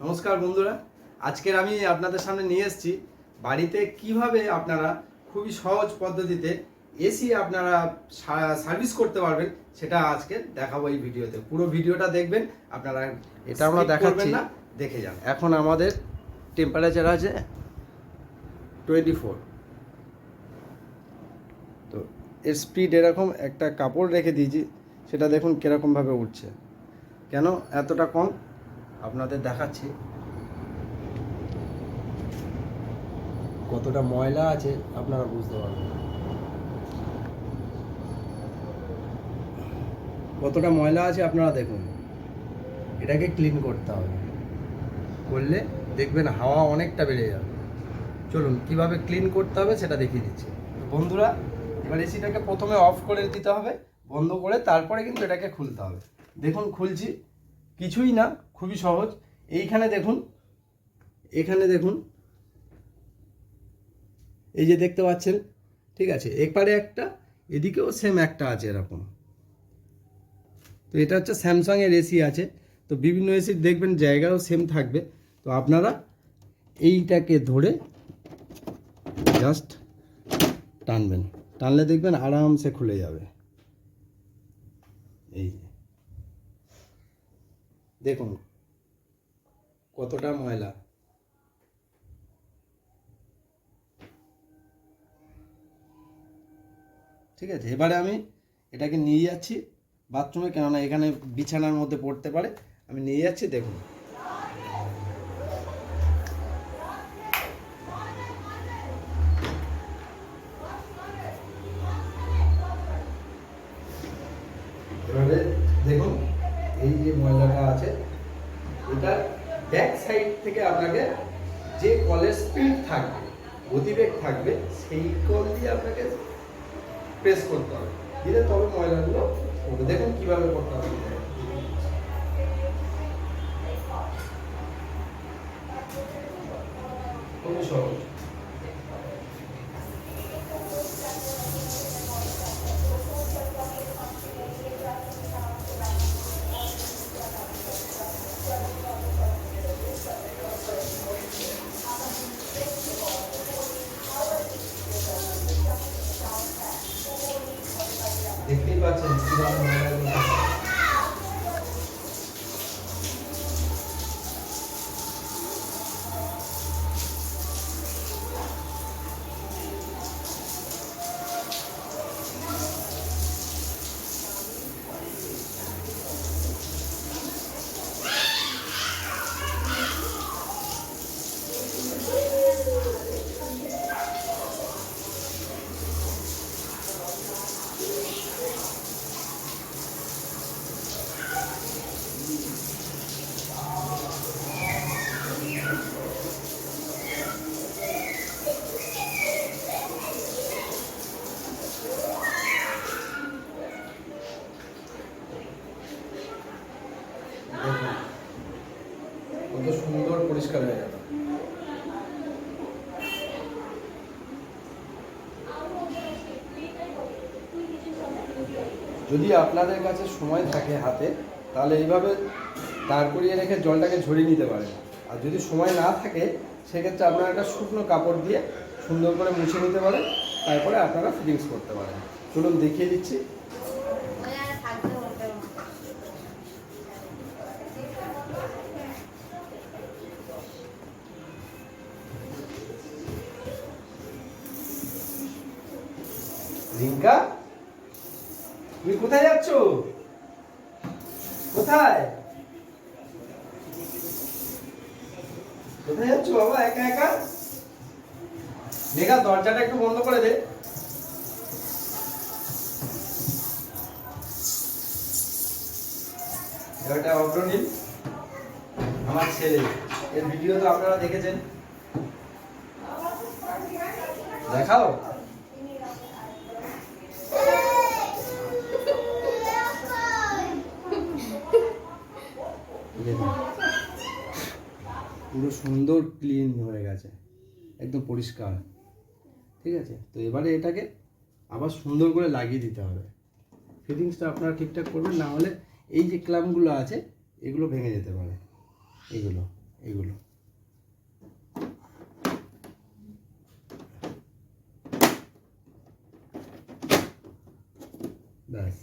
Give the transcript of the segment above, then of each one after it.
নমস্কার বন্ধুরা, আজকের আমি আপনাদের সামনে নিয়ে এসেছি বাড়িতে কিভাবে আপনারা খুবই সহজ পদ্ধতিতে এসি আপনারা সার্ভিস করতে পারবেন, সেটা আজকে দেখাবো এই ভিডিওতে। পুরো ভিডিওটা দেখবেন আপনারা। এটা আমরা দেখাচ্ছি না, দেখে যান। এখন আমাদের টেম্পারেচার আছে 24। তো এর স্পিড এরকম, একটা কাপড় রেখে দিয়েছি, সেটা দেখুন কীরকমভাবে উঠছে। কেন এতটা কম আপনাদের দেখাচ্ছি। কতটা ময়লা আছে আপনারা বুঝতে পারবেন, কতটা ময়লা আছে আপনারা দেখুন। এটাকে ক্লিন করতে হবে, করলে দেখবেন হাওয়া অনেকটা বেড়ে যাবে। চলুন কিভাবে ক্লিন করতে হবে সেটা দেখিয়ে দিচ্ছি বন্ধুরা। এবার এসিটাকে প্রথমে অফ করে দিতে হবে, বন্ধ করে তারপরে কিন্তু এটাকে খুলতে হবে। দেখুন খুলছি, কিছুই না, খুবই সহজ। এইখানে দেখুন, এখানে দেখুন, এই যে দেখতে পাচ্ছেন, ঠিক আছে, এপারে একটা, এদিকেও সেম একটা আছে এরকম। তো এটা হচ্ছে স্যামসাংয়ের এসি আছে, তো বিভিন্ন এসির দেখবেন জায়গাও সেম থাকবে। তো আপনারা এইটাকে ধরে জাস্ট টানবেন, টানলে দেখবেন আরামসে খুলে যাবে। এই দেখুন কতটা ময়লা। ঠিক আছে, এবারে আমি এটাকে নিয়ে যাচ্ছি বাথরুমে, কেননা এখানে বিছানার মধ্যে পড়তে পারে। আমি নিয়ে যাচ্ছি, দেখুন। এবারে দেখুন এই যে ময়লাটা আছে, এটা ব্যাক সাইড থেকে আপনাকে যে কলের স্পিড থাকবে, গতিবেগ থাকবে, সেই কল দিয়ে আপনাকে প্রেস করতে হবে, দিলে তবে ময়লাগুলো উঠবে। দেখুন কিভাবে করতে হবে, খুবই সহজ। দেখতেই পাচ্ছেন কিভাবে ময়লাগুলো। কত সুন্দর পরিষ্কার হয়ে গেল। যদি আপনাদের কাছে সময় থাকে হাতে, তাহলে এইভাবে দাঁড় করিয়ে রেখে জলটাকে ঝরিয়ে নিতে পারেন। আর যদি সময় না থাকে, সেক্ষেত্রে আপনারা একটা শুকনো কাপড় দিয়ে সুন্দর করে মুছে নিতে পারেন, তারপরে আপনারা ফিটিংস করতে পারেন। চলুন দেখিয়ে দিচ্ছি। রিঙ্কা, তুমি কোথায় যাচ্ছ? কোথায় কোথায় যাচ্ছ বাবা, একা একা? মেঘা, দরজাটা একটু বন্ধ করে দে। এটা অগ্রণীল, আমার ছেলে। এর ভিডিও তো আপনারা দেখেছেন, দেখাও। পুরো সুন্দর ক্লিন হয়ে গেছে, একদম পরিষ্কার। ঠিক আছে, তো এবারে এটাকে আবার সুন্দর করে লাগিয়ে দিতে হবে। ফিটিংসটা আপনারা ঠিকঠাক করবেন, না হলে এই যে ক্ল্যাম্পগুলো আছে এগুলো ভেঙে যেতে পারে। এগুলো এইগুলো। ব্যাস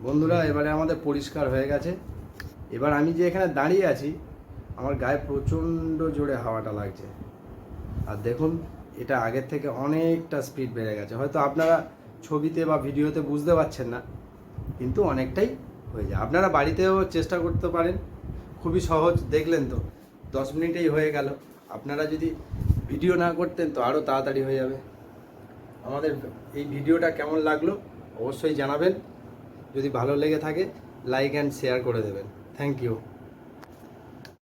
বন্ধুরা, এবারে আমাদের পরিষ্কার হয়ে গেছে। এবার আমি যে এখানে দাঁড়িয়ে আছি, আমার গায়ে প্রচণ্ড জোরে হাওয়াটা লাগছে। আর দেখুন, এটা আগের থেকে অনেকটা স্পিড বেড়ে গেছে। হয়তো আপনারা ছবিতে বা ভিডিওতে বুঝতে পারছেন না, কিন্তু অনেকটাই হয়ে যায়। আপনারা বাড়িতেও চেষ্টা করতে পারেন, খুবই সহজ। দেখলেন তো 10 মিনিটেই হয়ে গেল। আপনারা যদি ভিডিও না করতেন তো আরও তাড়াতাড়ি হয়ে যাবে। আমাদের এই ভিডিওটা কেমন লাগলো অবশ্যই জানাবেন। যদি ভালো লেগে থাকে লাইক অ্যান্ড শেয়ার করে দেবেন। Thank you.